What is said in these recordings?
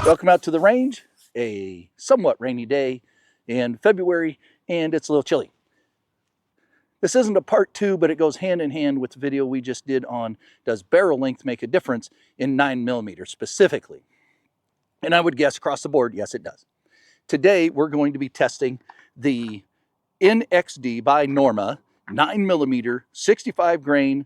Welcome out to the range, a somewhat rainy day in February, and it's a little chilly. This isn't a part 2, but it goes hand in hand with the video we just did on does barrel length make a difference in 9mm specifically? And I would guess across the board, yes, it does. Today, we're going to be testing the NXD by Norma 9mm 65 grain,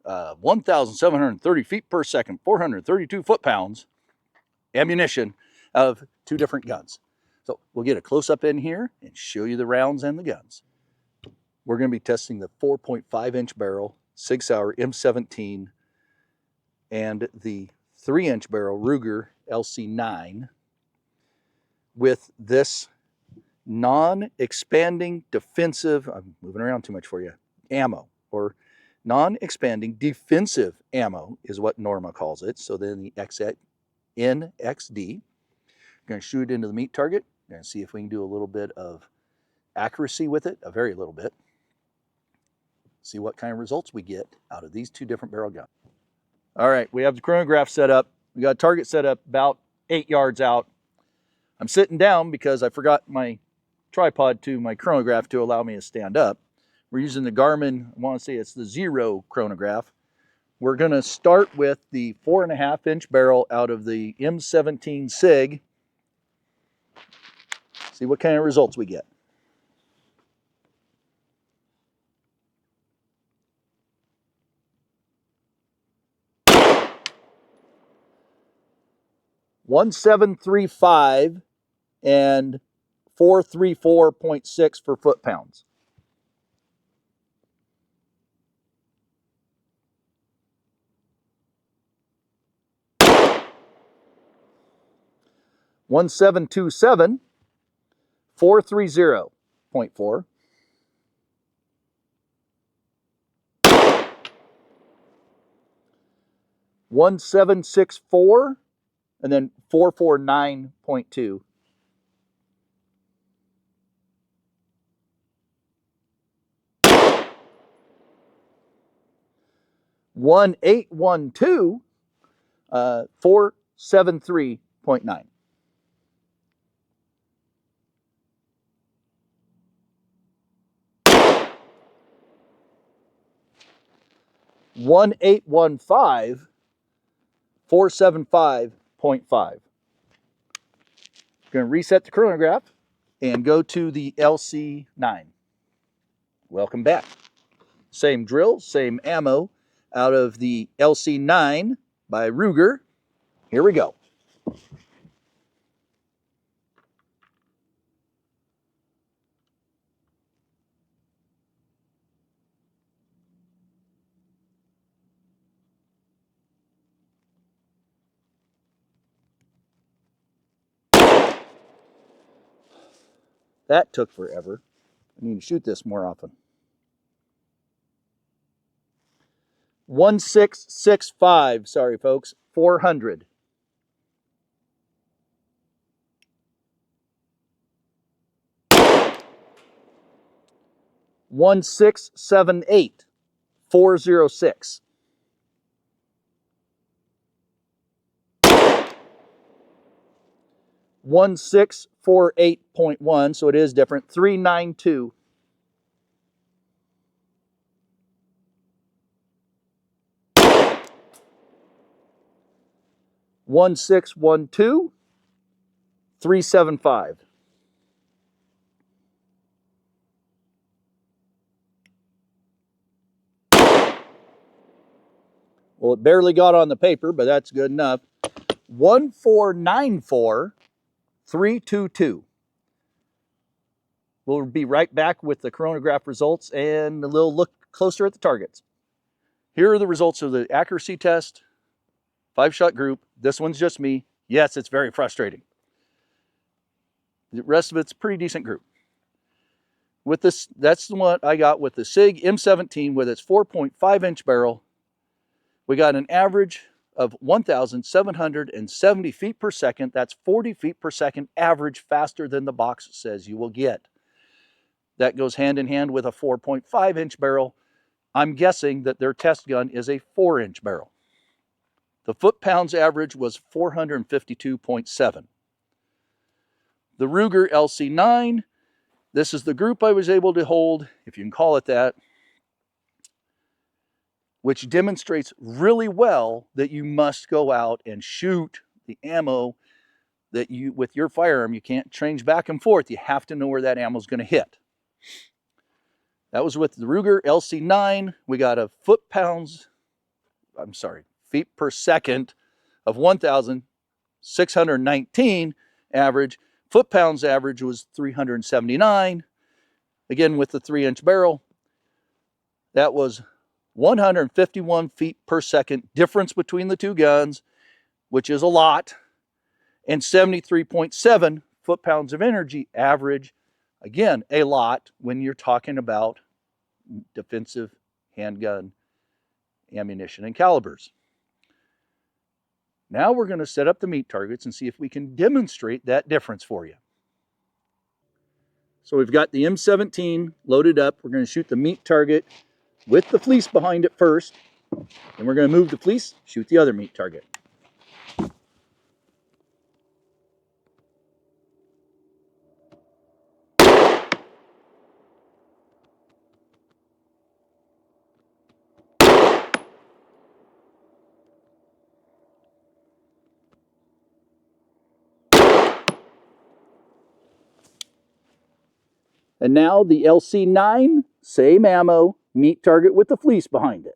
1,730 feet per second, 432 foot-pounds ammunition of 2 different guns. So we'll get a close-up in here and show you the rounds and the guns. We're going to be testing the 4.5-inch barrel Sig Sauer M17 and the 3-inch barrel Ruger LC9 with this non-expanding defensive, I'm moving around too much for you, ammo, or non-expanding defensive ammo is what Norma calls it. So then the NXD. I'm going to shoot it into the meat target. We're going to see if we can do a little bit of accuracy with it, a very little bit. See what kind of results we get out of these 2 different barrel guns. All right, we have the chronograph set up. We got a target set up about 8 yards out. I'm sitting down because I forgot my tripod to my chronograph to allow me to stand up. We're using the Garmin, I want to say it's the Zero chronograph. We're going to start with the 4.5-inch barrel out of the M17 Sig. See what kind of results we get. .1735 and 434.6 for foot-pounds. .1727, 430.4. .1764 and then 449.2. .1812, 473.9. .1815, 475.5. Going to reset the chronograph and go to the LC9. Welcome back. Same drill, same ammo out of the LC9 by Ruger. Here we go. That took forever. I need to shoot this more often. 1665, sorry folks, 400. 1678, 406. 1648.1, so it is different, 392. 1612, 375. Well, it barely got on the paper, but that's good enough. 1494, 322. We'll be right back with the chronograph results and a little look closer at the targets. Here are the results of the accuracy test, 5-shot group. This one's just me. Yes, it's very frustrating. The rest of it's a pretty decent group. With this, that's the one I got with the Sig M17 with its 4.5-inch barrel. We got an average of 1,770 feet per second. That's 40 feet per second average, faster than the box says you will get. That goes hand in hand with a 4.5-inch barrel. I'm guessing that their test gun is a 4-inch barrel. The foot-pounds average was 452.7. The Ruger LC9, this is the group I was able to hold, if you can call it that, which demonstrates really well that you must go out and shoot the ammo that you, with your firearm, you can't change back and forth. You have to know where that ammo is going to hit. That was with the Ruger LC9. We got a feet per second of 1,619 average. Foot-pounds average was 379. Again, with the 3-inch barrel, that was 151 feet per second difference between the two guns, which is a lot, and 73.7 foot-pounds of energy average. Again, a lot when you're talking about defensive handgun ammunition and calibers. Now we're going to set up the meat targets and see if we can demonstrate that difference for you. So we've got the M17 loaded up. We're going to shoot the meat target with the fleece behind it first. And we're going to move the fleece, shoot the other meat target. And now the LC9, same ammo, meat target with the fleece behind it.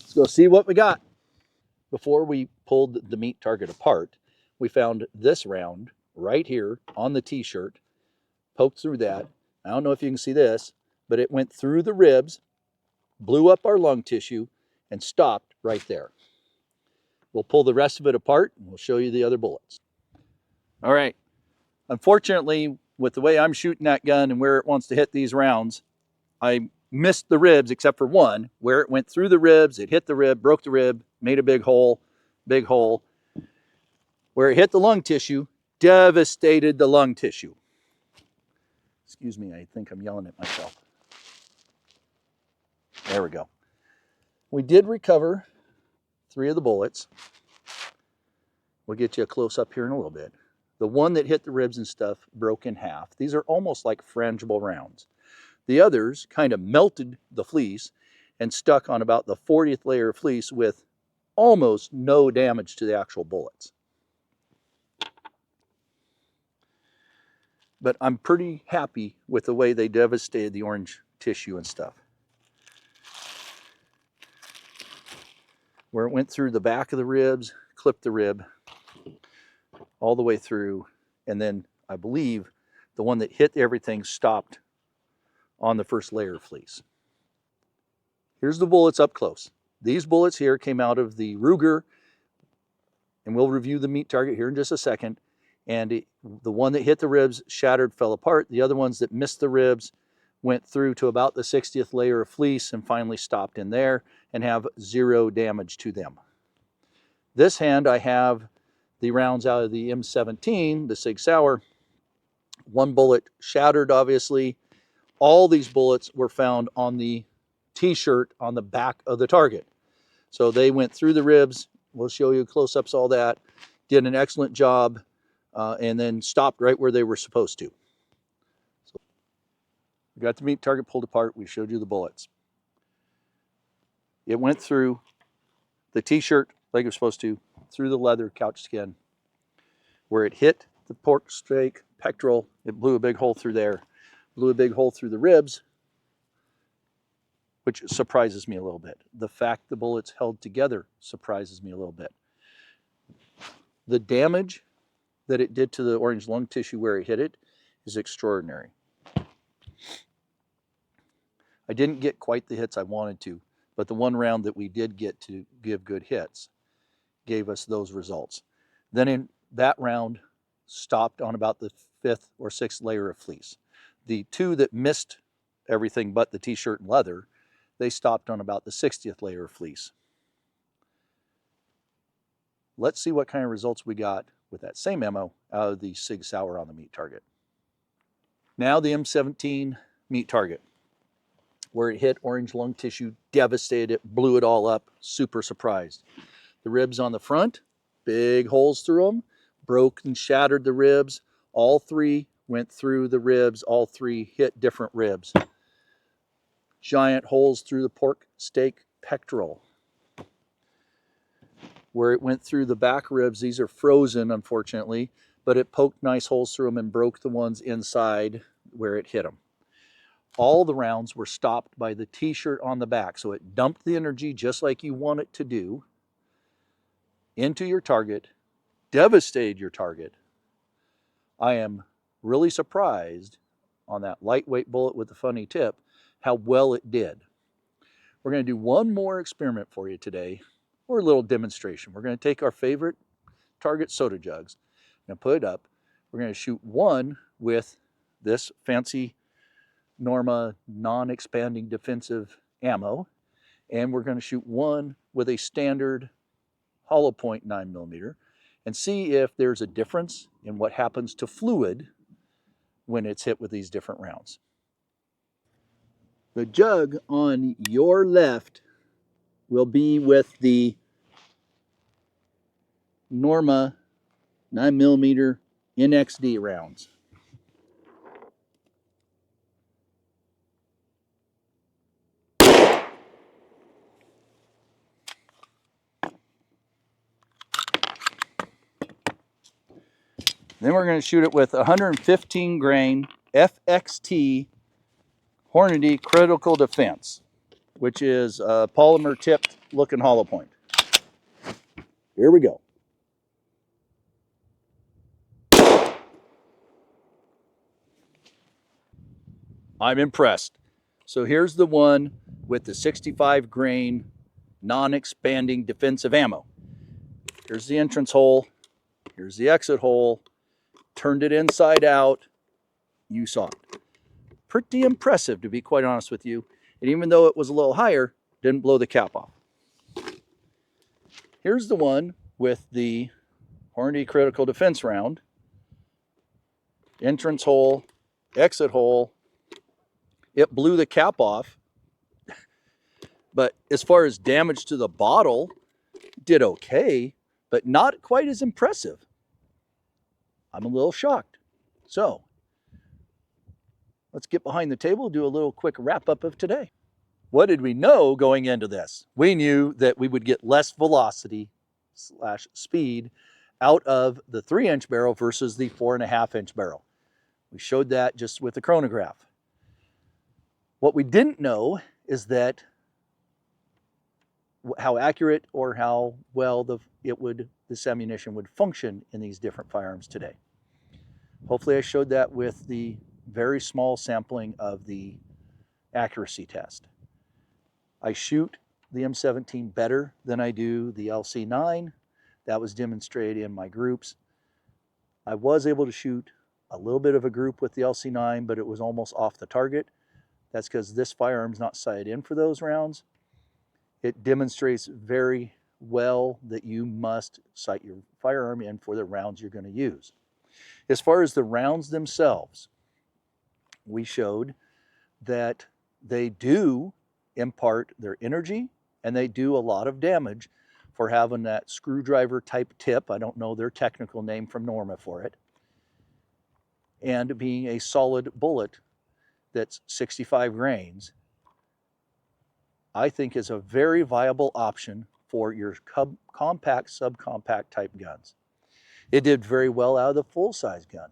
Let's go see what we got. Before we pulled the meat target apart, we found this round right here on the t-shirt, poked through that. I don't know if you can see this, but it went through the ribs, blew up our lung tissue, and stopped right there. We'll pull the rest of it apart and we'll show you the other bullets. All right. Unfortunately, with the way I'm shooting that gun and where it wants to hit these rounds, I missed the ribs except for one, where it went through the ribs, it hit the rib, broke the rib, made a big hole. Where it hit the lung tissue, devastated the lung tissue. Excuse me, I think I'm yelling at myself. There we go. We did recover 3 of the bullets. We'll get you a close up here in a little bit. The one that hit the ribs and stuff broke in half. These are almost like frangible rounds. The others kind of melted the fleece and stuck on about the 40th layer of fleece with almost no damage to the actual bullets. But I'm pretty happy with the way they devastated the orange tissue and stuff. Where it went through the back of the ribs, clipped the rib all the way through, and then I believe the one that hit everything stopped on the first layer of fleece. Here's the bullets up close. These bullets here came out of the Ruger, and we'll review the meat target here in just a second. And the one that hit the ribs shattered, fell apart. The other ones that missed the ribs went through to about the 60th layer of fleece and finally stopped in there and have 0 damage to them. This hand, I have the rounds out of the M17, the Sig Sauer. One bullet shattered, obviously. All these bullets were found on the t-shirt on the back of the target. So they went through the ribs. We'll show you close-ups, all that. Did an excellent job, and then stopped right where they were supposed to. So we got the meat target pulled apart. We showed you the bullets. It went through the t-shirt like it was supposed to, through the leather couch skin. Where it hit the pork steak pectoral, it blew a big hole through there. Blew a big hole through the ribs, which surprises me a little bit. The fact the bullets held together surprises me a little bit. The damage that it did to the orange lung tissue where it hit it is extraordinary. I didn't get quite the hits I wanted to, but the one round that we did get to give good hits gave us those results. Then that round stopped on about the 5th or 6th layer of fleece. The two that missed everything but the t-shirt and leather, they stopped on about the 60th layer of fleece. Let's see what kind of results we got with that same ammo out of the Sig Sauer on the meat target. Now the M17 meat target, where it hit orange lung tissue, devastated it, blew it all up, super surprised. The ribs on the front, big holes through them, broke and shattered the ribs. All three went through the ribs, all three hit different ribs. Giant holes through the pork steak pectoral. Where it went through the back ribs, these are frozen, unfortunately, but it poked nice holes through them and broke the ones inside where it hit them. All the rounds were stopped by the t-shirt on the back, so it dumped the energy just like you want it to do into your target, devastated your target. I am really surprised on that lightweight bullet with the funny tip how well it did. We're going to do one more experiment for you today, or a little demonstration. We're going to take our favorite target soda jugs and put it up. We're going to shoot one with this fancy Norma non-expanding defensive ammo, and we're going to shoot one with a standard hollow point 9mm and see if there's a difference in what happens to fluid when it's hit with these different rounds. The jug on your left will be with the Norma 9mm NXD rounds. Then we're going to shoot it with 115 grain FXT Hornady Critical Defense, which is a polymer tipped looking hollow point. Here we go. I'm impressed. So here's the one with the 65 grain non-expanding defensive ammo. Here's the entrance hole. Here's the exit hole. Turned it inside out. You saw it. Pretty impressive, to be quite honest with you. And even though it was a little higher, didn't blow the cap off. Here's the one with the Hornady Critical Defense round. Entrance hole, exit hole. It blew the cap off. But as far as damage to the bottle, did okay, but not quite as impressive. I'm a little shocked. So, let's get behind the table, do a little quick wrap up of today. What did we know going into this? We knew that we would get less velocity / speed out of the 3-inch barrel versus the 4.5-inch barrel. We showed that just with the chronograph. What we didn't know is that how accurate or how well this ammunition would function in these different firearms today. Hopefully I showed that with the very small sampling of the accuracy test. I shoot the M17 better than I do the LC9. That was demonstrated in my groups. I was able to shoot a little bit of a group with the LC9, but it was almost off the target. That's because this firearm's not sighted in for those rounds. It demonstrates very well that you must sight your firearm in for the rounds you're going to use. As far as the rounds themselves, we showed that they do impart their energy and they do a lot of damage for having that screwdriver type tip. I don't know their technical name from Norma for it. And being a solid bullet that's 65 grains, I think is a very viable option for your compact, subcompact type guns. It did very well out of the full-size gun.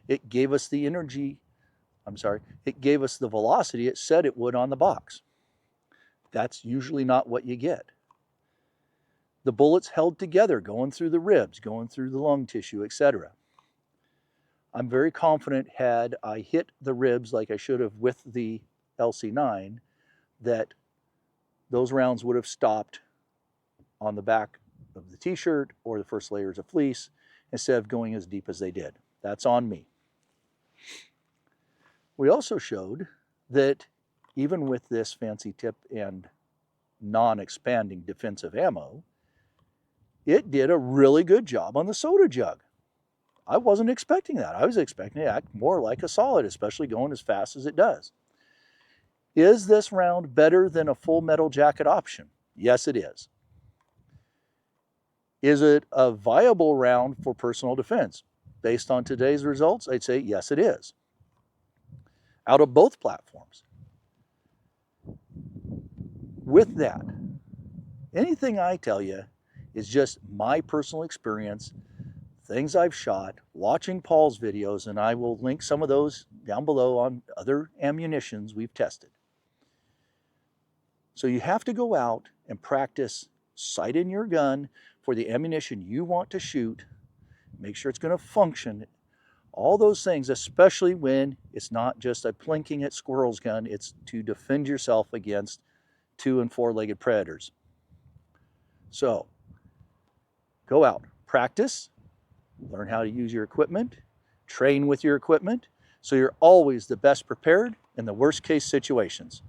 It gave us the energy, it gave us the velocity it said it would on the box. That's usually not what you get. The bullets held together, going through the ribs, going through the lung tissue, etc. I'm very confident had I hit the ribs like I should have with the LC9, that those rounds would have stopped on the back of the t-shirt or the first layers of fleece instead of going as deep as they did. That's on me. We also showed that even with this fancy tip and non-expanding defensive ammo, it did a really good job on the soda jug. I wasn't expecting that. I was expecting it to act more like a solid, especially going as fast as it does. Is this round better than a full metal jacket option? Yes, it is. Is it a viable round for personal defense? Based on today's results, I'd say yes, it is. Out of both platforms. With that, anything I tell you is just my personal experience, things I've shot, watching Paul's videos, and I will link some of those down below on other ammunitions we've tested. So you have to go out and practice sighting your gun for the ammunition you want to shoot, make sure it's going to function, all those things, especially when it's not just a plinking at squirrels gun, it's to defend yourself against 2- and 4-legged predators. So go out, practice, learn how to use your equipment, train with your equipment, so you're always the best prepared in the worst case situations.